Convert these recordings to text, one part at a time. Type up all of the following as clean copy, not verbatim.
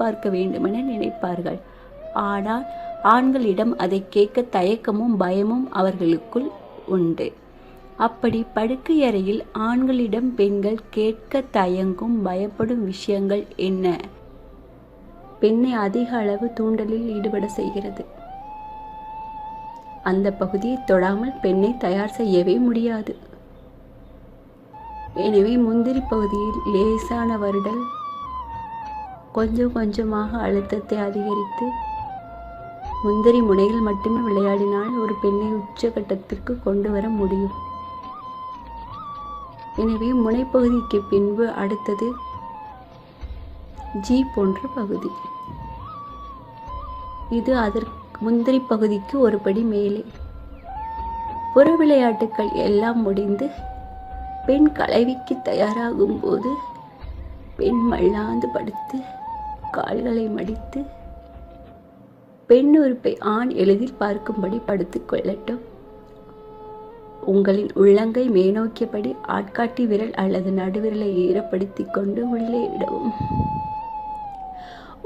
பார்க்க வேண்டுமென நினைப்பார்கள். ஆனால் ஆண்களிடம் அதை கேட்க தயக்கமும் பயமும் அவர்களுக்குள் உண்டு. அப்படி படுக்கை அறையில் ஆண்களிடம் பெண்கள் கேட்க தயங்கும் பயப்படும் விஷயங்கள் என்ன? பெண்ணை அதிக அளவு தூண்டலில் ஈடுபட செய்கிறது. அந்த பகுதியை தொடாமல் பெண்ணை தயார் செய்யவே முடியாது. எனவே முந்திரி பகுதியில் லேசான வருடல், கொஞ்சம் கொஞ்சமாக அழுத்தத்தை அதிகரித்து முந்திரி முனையில் மட்டுமே விளையாடினால் ஒரு பெண்ணை உச்சகட்டத்திற்கு கொண்டு வர முடியும். எனவே முனைப்பகுதிக்கு பின்பு அடுத்தது ஜி போன்ற பகுதி. இது அதற்கு முந்திரி பகுதிக்கு ஒரு படி மேலே. புற விளையாட்டுக்கள் எல்லாம் முடிந்து பெண் கலவிக்கு தயாராகும் போது பெண் மல்லாந்து படுத்து கால்களை மடித்து பெண் உறுப்பை ஆண் எளிதில் பார்க்கும்படி படுத்துக் கொள்ளட்டும். உங்களின் உள்ளங்கை மேனோக்கியபடி ஆட்காட்டி விரல் அல்லது நடுவிரலை ஈரப்படுத்தி கொண்டு உள்ளே விடவும்.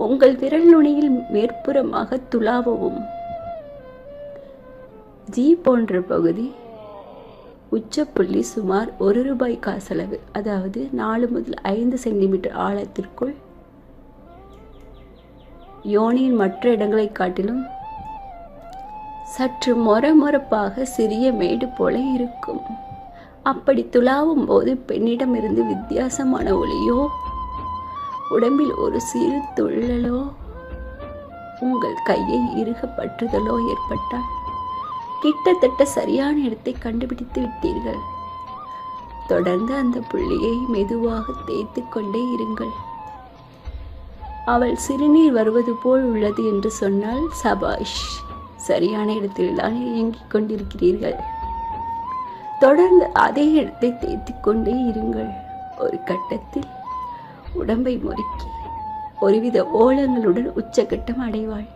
உங்கள் விரல் நுனியில் மேற்புறமாக துளாவவும். ஜி போன்ற பகுதி உச்சப்புள்ளி சுமார் ₹1 காசளவு, அதாவது 4 முதல் 5 சென்டிமீட்டர் ஆழத்திற்குள் யோனியின் மற்ற இடங்களை காட்டிலும் சற்று மொரமொரப்பாக சிறிய மேடு போல இருக்கும். அப்படி துளாவும் போது பெண்ணிடமிருந்து வித்தியாசமான ஒலியோ உடம்பில் ஒரு சிறு துள்ளலோ உங்கள் கையை இறுக பற்றுதலோ ஏற்பட்டால் கிட்டத்தட்ட சரியான இடத்தை கண்டுபிடித்து விட்டீர்கள். தொடர்ந்து அந்த புள்ளியை மெதுவாக தேய்த்து கொண்டே இருங்கள். அவள் சிறுநீர் வருவது போல் உள்ளது என்று சொன்னால் சபாஷ், சரியான இடத்தில்தான் இயங்கிக் கொண்டிருக்கிறீர்கள். தொடர்ந்து அதே இடத்தை தேய்த்து கொண்டே இருங்கள். ஒரு கட்டத்தில் உடம்பை முறுக்கி ஒருவித ஓலங்களுடன் உச்சகட்டம் அடைவாள்.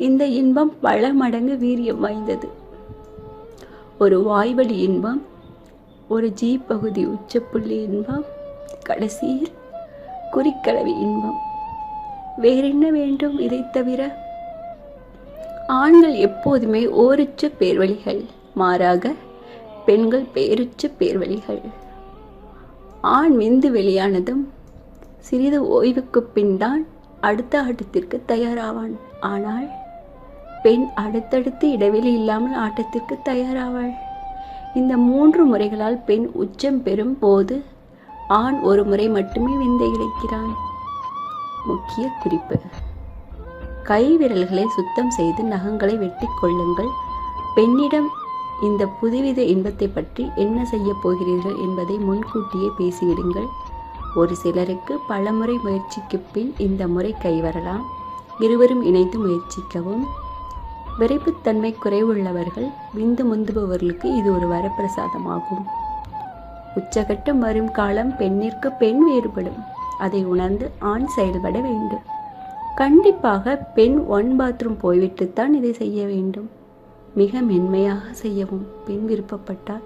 இந்த இன்பம் பல மடங்கு வீரியம் வாய்ந்தது. ஒரு வாய்வழி இன்பம், ஒரு ஜி பகுதி உச்சப்புள்ளி இன்பம், கடைசியில் குறிக்கலவி இன்பம். வேறென்ன வேண்டும் இதை தவிர? ஆண்கள் எப்போதுமே ஓருச்ச பேர்வழிகள், மாறாக பெண்கள் பேருச்ச பேர்வழிகள். ஆண் விந்து வெளியானதும் சிறிது ஓய்வுக்கு பின் தான் அடுத்த ஆட்டத்திற்கு தயாராவான். ஆனால் பெண் அடுத்தடுத்து இடைவெளி இல்லாமல் ஆட்டத்திற்கு தயாராவாள். இந்த 3 முறைகளால் பெண் உச்சம் பெறும் போது ஆண் ஒரு முறை மட்டுமே விந்தை இழைக்கிறான். முக்கிய குறிப்பு: கை விரல்களை சுத்தம் செய்து நகங்களை வெட்டி கொள்ளுங்கள். பெண்ணிடம் இந்த புதுவித இன்பத்தை பற்றி என்ன செய்ய போகிறீர்கள் என்பதை முன்கூட்டியே பேசிவிடுங்கள். ஒரு சிலருக்கு பலமுறை முயற்சிக்கு பின் இந்த முறை கைவரலாம். இருவரும் இணைந்து முயற்சிக்கவும். விரைப்புத்தன்மை குறைவுள்ளவர்கள், விந்து முந்துபவர்களுக்கு இது ஒரு வரப்பிரசாதமாகும். உச்சகட்டம் வரும் காலம் பெண்ணிற்கு பெண் வேறுபடும். அதை உணர்ந்து ஆண் செயல்பட வேண்டும். கண்டிப்பாக பெண் 1 பாத்ரூம் போய்விட்டுத்தான் இதை செய்ய வேண்டும். மிக மென்மையாக செய்யவும். பெண் விருப்பப்பட்டால்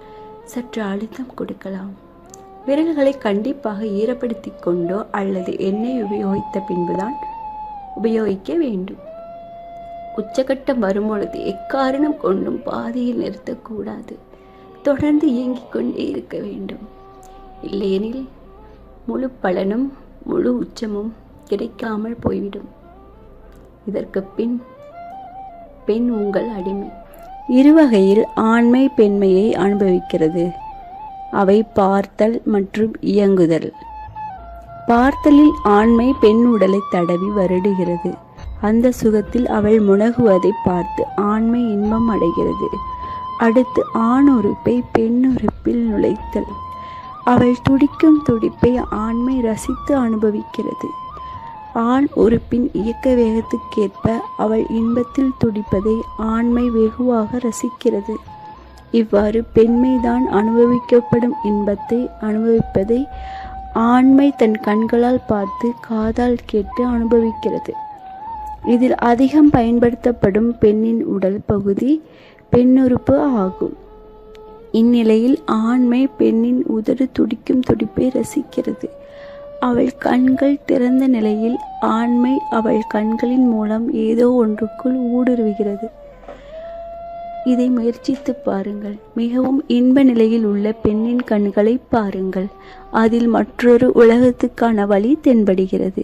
சற்று அழுத்தம் கொடுக்கலாம். விரல்களை கண்டிப்பாக ஈரப்படுத்தி கொண்டோ அல்லது எண்ணெய் உபயோகித்த பின்புதான் உபயோகிக்க வேண்டும். உச்சகட்டம் வரும்பொழுது எக்காரணம் கொண்டும் பாதியில் நிறுத்தக்கூடாது. தொடர்ந்து இயங்கிக் கொண்டே இருக்க வேண்டும். இல்லையெனில் முழு பலனும் முழு உச்சமும் கிடைக்காமல் போய்விடும். இதற்கு பின் பெண் உங்கள் அடிமை. இருவகையில் ஆண்மை பெண்மையை அனுபவிக்கிறது. அவை பார்த்தல் மற்றும் இயங்குதல். பார்த்தலில் ஆண்மை பெண் உடலை தடவி வருடுகிறது. அந்த சுகத்தில் அவள் முனகுவதை பார்த்து ஆண்மை இன்பம் அடைகிறது. அடுத்து ஆண் உறுப்பை பெண் உறுப்பில் நுழைத்தல். அவள் துடிக்கும் துடிப்பை ஆண்மை ரசித்து அனுபவிக்கிறது. ஆண் உறுப்பின் இயக்க வேகத்துக்கேற்ப அவள் இன்பத்தில் துடிப்பதை ஆண்மை வெகுவாக ரசிக்கிறது. இவ்வாறு பெண்மைதான் அனுபவிக்கப்படும் இன்பத்தை அனுபவிப்பதை ஆண்மை தன் கண்களால் பார்த்து காதால் கேட்டு அனுபவிக்கிறது. இதில் அதிகம் பயன்படுத்தப்படும் பெண்ணின் உடல் பகுதி பெண்ணுறுப்பு ஆகும். இந்நிலையில் ஆண்மை பெண்ணின் உதடு துடிக்கும் துடிப்பை ரசிக்கிறது. அவள் கண்கள் திறந்த நிலையில் ஆண்மை அவள் கண்களின் மூலம் ஏதோ ஒன்றுக்குள் ஊடுருவுகிறது. இதை முயற்சித்து பாருங்கள். மிகவும் இன்ப நிலையில் உள்ள பெண்ணின் கண்களை பாருங்கள். அதில் மற்றொரு உலகத்துக்கான வழி தென்படுகிறது.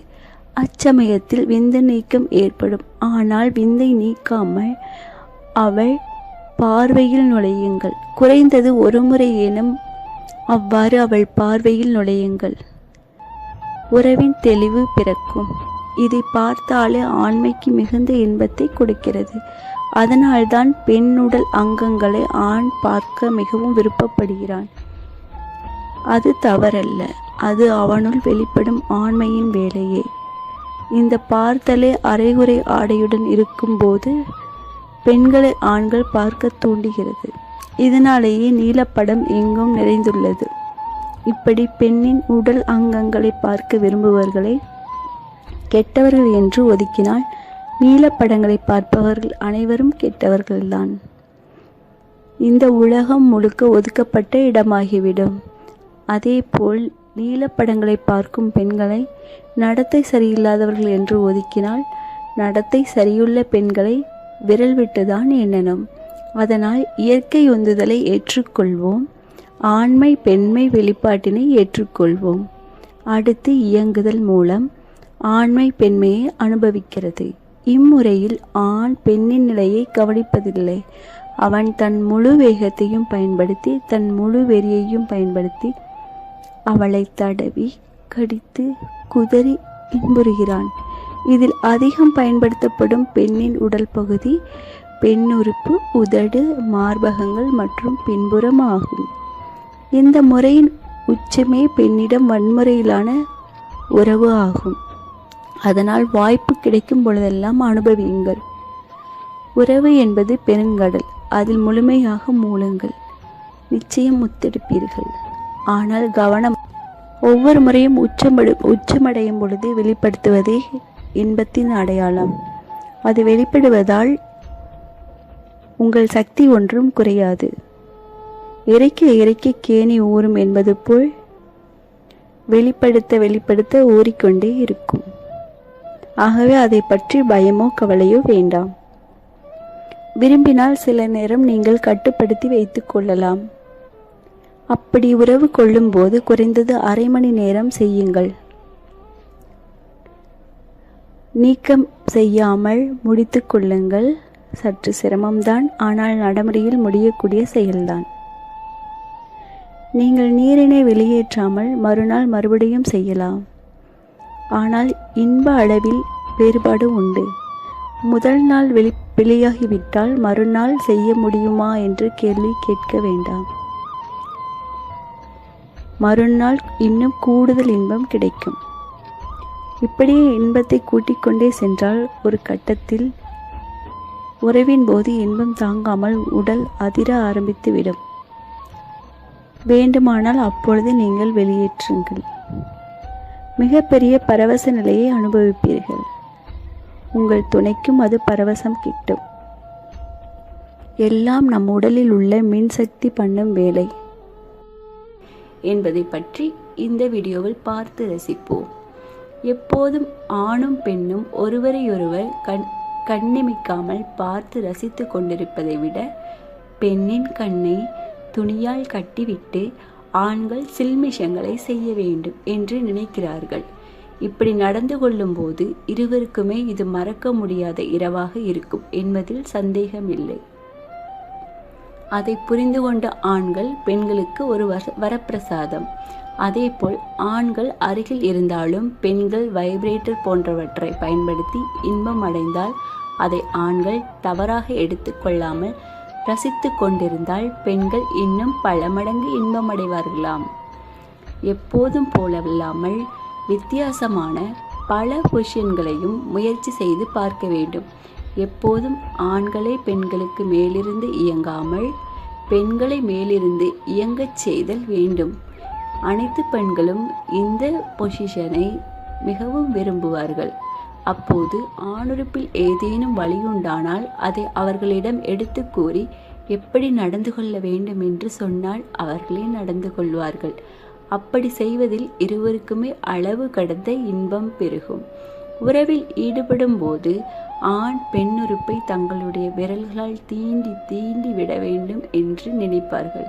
அச்சமயத்தில் விந்து நீக்கம் ஏற்படும். ஆனால் விந்தை நீக்காமல் அவள் பார்வையில் நுழையுங்கள். குறைந்தது ஒரு முறையேனும் அவ்வாறு அவள் பார்வையில் நுழையுங்கள். உறவின் தெளிவு பிறக்கும். இதை பார்த்தாலே ஆண்மைக்கு மிகுந்த இன்பத்தை கொடுக்கிறது. அதனால்தான் பெண்ணுடல் அங்கங்களை ஆண் பார்க்க மிகவும் விருப்பப்படுகிறான். அது தவறல்ல. அது அவனுள் வெளிப்படும் ஆண்மையின் வேலையே. இந்த பார்த்தலே அரைகுறை ஆடையுடன் இருக்கும்போது பெண்களை ஆண்கள் பார்க்க தூண்டுகிறது. இதனாலேயே நீலப்படம் எங்கும் நிறைந்துள்ளது. இப்படி பெண்ணின் உடல் அங்கங்களை பார்க்க விரும்புபவர்களை கெட்டவர்கள் என்று ஒதுக்கினால் நீலப்படங்களை பார்ப்பவர்கள் அனைவரும் கெட்டவர்கள்தான். இந்த உலகம் முழுக்க ஒதுக்கப்பட்ட இடமாகிவிடும். அதேபோல் நீலப்படங்களை பார்க்கும் பெண்களை நடத்தை சரியில்லாதவர்கள் என்று ஒதுக்கினால் நடத்தை சரியுள்ள பெண்களை விரல் விட்டுதான் எண்ணணும். அதனால் இயற்கை உந்துதலை ஏற்றுக்கொள்வோம். ஆண்மை பெண்மை வெளிப்பாட்டினை ஏற்றுக்கொள்வோம். அடுத்து இயங்குதல் மூலம் ஆண்மை பெண்மையை அனுபவிக்கிறது. இம்முறையில் ஆண் பெண்ணின் நிலையை கவனிப்பதில்லை. அவன் தன் முழு வேகத்தையும் பயன்படுத்தி தன் முழு வெறியையும் பயன்படுத்தி அவளை தடவி கடித்து குதறி இன்புறுகிறான். இதில் அதிகம் பயன்படுத்தப்படும் பெண்ணின் உடல் பகுதி பெண் உறுப்பு, உதடு, மார்பகங்கள் மற்றும் பின்புறம் ஆகும். இந்த முறையின் உச்சமே பெண்ணிடம் வன்முறையிலான உறவு ஆகும். அதனால் வாய்ப்பு கிடைக்கும் பொழுதெல்லாம் அனுபவியுங்கள். உறவு என்பது பெருங்கடல். அதில் முழுமையாக மூழுங்கள். நிச்சயம் முத்தெடுப்பீர்கள். ஆனால் கவனம். ஒவ்வொரு முறையும் உச்சமடையும் பொழுது வெளிப்படுத்துவதே இன்பத்தின் அடையாளம். அது வெளிப்படுவதால் உங்கள் சக்தி ஒன்றும் குறையாது. இறைக்க இறைக்க கேணி ஊறும் என்பது போல் வெளிப்படுத்த ஊறிக்கொண்டே இருக்கும். ஆகவே அதை பற்றி பயமோ கவலையோ வேண்டாம். விரும்பினால் சில நேரம் நீங்கள் கட்டுப்படுத்தி வைத்துக் கொள்ளலாம். அப்படி உறவு கொள்ளும் போது குறைந்தது அரை மணி நேரம் செய்யுங்கள். நீக்கம் செய்யாமல் முடித்து கொள்ளுங்கள். சற்று சிரமம்தான், ஆனால் நடைமுறையில் முடியக்கூடிய செயல்தான். நீங்கள் நீரினை வெளியேற்றாமல் மறுநாள் மறுபடியும் செய்யலாம். ஆனால் இன்ப அளவில் வேறுபாடு உண்டு. முதல் நாள் வெளியாகிவிட்டால் மறுநாள் செய்ய முடியுமா என்று கேள்வி கேட்க வேண்டாம். மறுநாள் இன்னும் கூடுதல் இன்பம் கிடைக்கும். இப்படியே இன்பத்தை கூட்டிக் கொண்டே சென்றால் ஒரு கட்டத்தில் உறவின் போது இன்பம் தாங்காமல் உடல் அதிர ஆரம்பித்துவிடும். வேண்டுமானால் அப்பொழுது நீங்கள் வெளியேற்றுங்கள். மிகப்பெரிய பரவச நிலையை அனுபவிப்பீர்கள். உங்கள் துணைக்கும் அது பரவசம் கிட்டும். எல்லாம் நம் உடலில் உள்ள மின்சக்தி பண்ணும் வேலை என்பதை பற்றி இந்த வீடியோவில் பார்த்து ரசிப்போம். எப்போதும் ஆணும் பெண்ணும் ஒருவரையொருவர் கண்ணிமிக்காமல் பார்த்து ரசித்து கொண்டிருப்பதை விட பெண்ணின் கண்ணை துணியால் கட்டிவிட்டு ஆண்கள் சில்மிஷங்களை செய்ய வேண்டும் என்று நினைக்கிறார்கள். இப்படி நடந்து கொள்ளும் போது இருவருக்குமே இது மறக்க முடியாத இரவாக இருக்கும் என்பதில் சந்தேகமில்லை. அதை புரிந்து கொண்ட ஆண்கள் பெண்களுக்கு ஒரு வரப்பிரசாதம். அதேபோல் ஆண்கள் அருகில் இருந்தாலும் பெண்கள் வைப்ரேட்டர் போன்றவற்றை பயன்படுத்தி இன்பம் அடைந்தால் அதை ஆண்கள் தவறாக எடுத்து கொள்ளாமல் ரசித்து கொண்டிருந்தால் பெண்கள் இன்னும் பல மடங்கு இன்பம் அடைவார்களாம். எப்போதும் போலவில்லாமல் வித்தியாசமான பல பொசிஷன்களையும் முயற்சி செய்து பார்க்க வேண்டும். எப்போதும் ஆண்களை பெண்களுக்கு மேலிருந்து இயங்காமல் பெண்களை மேலிருந்து இயங்கச் செய்தல் வேண்டும். அனைத்து பெண்களும் இந்த பொசிஷனை மிகவும் விரும்புவார்கள். அப்போது ஆணுறுப்பில் ஏதேனும் வலியுண்டானால் அதை அவர்களிடம் எடுத்து கூறி எப்படி நடந்து கொள்ள வேண்டும் என்று சொன்னால் அவர்களே நடந்து கொள்வார்கள். அப்படி செய்வதில் இருவருக்குமே அளவு கடந்த இன்பம் பெருகும். உறவில் ஈடுபடும் போது ஆண் பெண்ணுறுப்பை தங்களுடைய விரல்களால் தீண்டி தீண்டி விட வேண்டும் என்று நினைப்பார்கள்.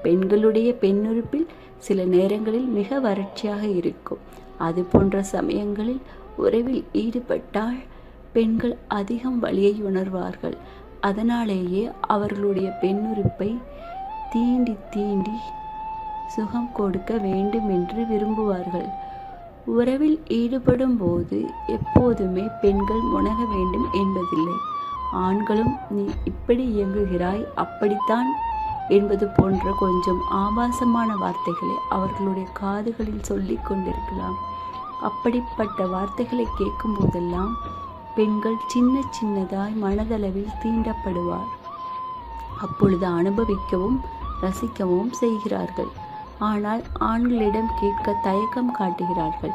பெண்களுடைய பெண்ணுறுப்பில் சில நேரங்களில் மிக வறட்சியாக இருக்கும். அது போன்ற சமயங்களில் உறவில் ஈடுபட்டால் பெண்கள் அதிகம் வலியை உணர்வார்கள். அதனாலேயே அவர்களுடைய பெண்ணுறுப்பை தீண்டி தீண்டி சுகம் கொடுக்க வேண்டும் என்று விரும்புவார்கள். உறவில் ஈடுபடும் போது எப்போதுமே பெண்கள் முனக வேண்டும் என்பதில்லை. ஆண்களும் நீ இப்படி இயங்குகிறாய், அப்படித்தான் என்பது போன்ற கொஞ்சம் ஆபாசமான வார்த்தைகளை அவர்களுடைய காதுகளில் சொல்லிக் கொண்டிருக்கலாம். அப்படிப்பட்ட வார்த்தைகளை கேட்கும் போதெல்லாம் பெண்கள் சின்ன சின்னதாய் மனதளவில் தீண்டப்படுவார். அப்பொழுது அனுபவிக்கவும் ரசிக்கவும் செய்கிறார்கள். ஆனால் ஆண்களிடம் கேட்க தயக்கம் காட்டுகிறார்கள்.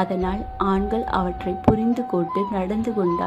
அதனால் ஆண்கள் அவற்றை புரிந்து கொண்டு நடந்து கொண்டால்